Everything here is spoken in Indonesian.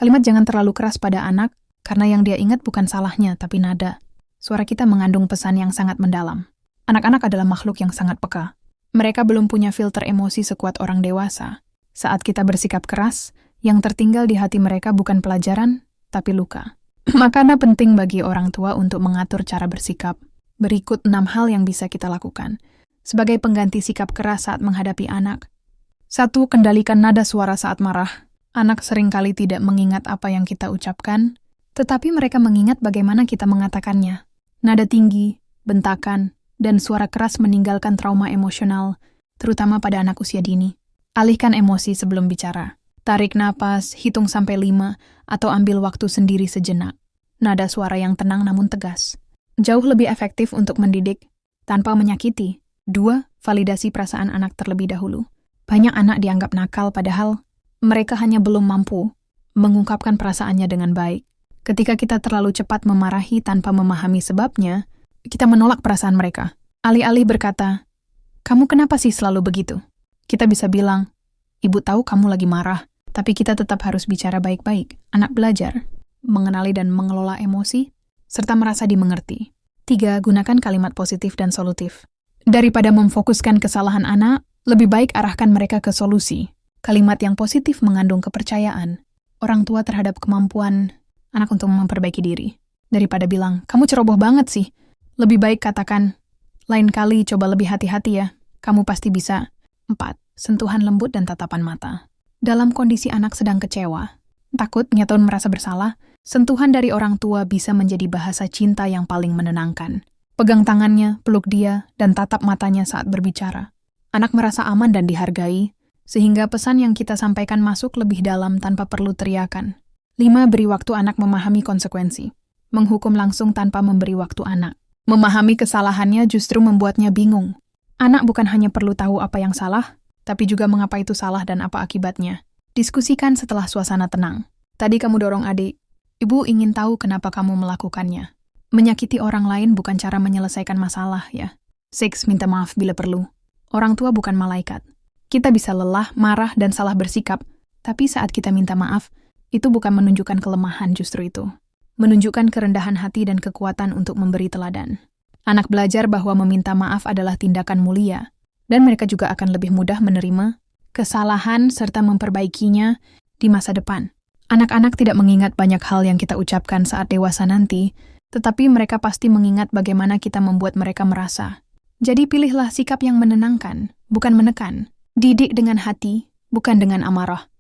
Kalimat jangan terlalu keras pada anak, karena yang dia ingat bukan salahnya, tapi nada. Suara kita mengandung pesan yang sangat mendalam. Anak-anak adalah makhluk yang sangat peka. Mereka belum punya filter emosi sekuat orang dewasa. Saat kita bersikap keras, yang tertinggal di hati mereka bukan pelajaran, tapi luka. Makanya penting bagi orang tua untuk mengatur cara bersikap. Berikut 6 hal yang bisa kita lakukan sebagai pengganti sikap keras saat menghadapi anak. 1. Kendalikan nada suara saat marah. Anak seringkali tidak mengingat apa yang kita ucapkan, tetapi mereka mengingat bagaimana kita mengatakannya. Nada tinggi, bentakan, dan suara keras meninggalkan trauma emosional, terutama pada anak usia dini. Alihkan emosi sebelum bicara. Tarik napas, hitung sampai 5, atau ambil waktu sendiri sejenak. Nada suara yang tenang namun tegas. Jauh lebih efektif untuk mendidik, tanpa menyakiti. 2. Validasi perasaan anak terlebih dahulu. Banyak anak dianggap nakal padahal mereka hanya belum mampu mengungkapkan perasaannya dengan baik. Ketika kita terlalu cepat memarahi tanpa memahami sebabnya, kita menolak perasaan mereka. Alih-alih berkata, "Kamu kenapa sih selalu begitu?" Kita bisa bilang, "Ibu tahu kamu lagi marah." Tapi kita tetap harus bicara baik-baik. Anak belajar, mengenali dan mengelola emosi, serta merasa dimengerti. 3. Gunakan kalimat positif dan solutif. Daripada memfokuskan kesalahan anak, lebih baik arahkan mereka ke solusi. Kalimat yang positif mengandung kepercayaan orang tua terhadap kemampuan anak untuk memperbaiki diri. Daripada bilang, "Kamu ceroboh banget sih." Lebih baik katakan, "Lain kali coba lebih hati-hati ya, kamu pasti bisa." 4. Sentuhan lembut dan tatapan mata. Dalam kondisi anak sedang kecewa, takut, atau merasa bersalah, sentuhan dari orang tua bisa menjadi bahasa cinta yang paling menenangkan. Pegang tangannya, peluk dia, dan tatap matanya saat berbicara. Anak merasa aman dan dihargai, sehingga pesan yang kita sampaikan masuk lebih dalam tanpa perlu teriakan. 5. Beri waktu anak memahami konsekuensi. Menghukum langsung tanpa memberi waktu anak. Memahami kesalahannya justru membuatnya bingung. Anak bukan hanya perlu tahu apa yang salah, tapi juga mengapa itu salah dan apa akibatnya. Diskusikan setelah suasana tenang. Tadi kamu dorong adik. Ibu ingin tahu kenapa kamu melakukannya. Menyakiti orang lain bukan cara menyelesaikan masalah, ya. 6. Minta maaf bila perlu. Orang tua bukan malaikat. Kita bisa lelah, marah, dan salah bersikap, tapi saat kita minta maaf, itu bukan menunjukkan kelemahan, justru itu menunjukkan kerendahan hati dan kekuatan untuk memberi teladan. Anak belajar bahwa meminta maaf adalah tindakan mulia, dan mereka juga akan lebih mudah menerima kesalahan serta memperbaikinya di masa depan. Anak-anak tidak mengingat banyak hal yang kita ucapkan saat dewasa nanti, tetapi mereka pasti mengingat bagaimana kita membuat mereka merasa. Jadi pilihlah sikap yang menenangkan, bukan menekan. Didik dengan hati, bukan dengan amarah.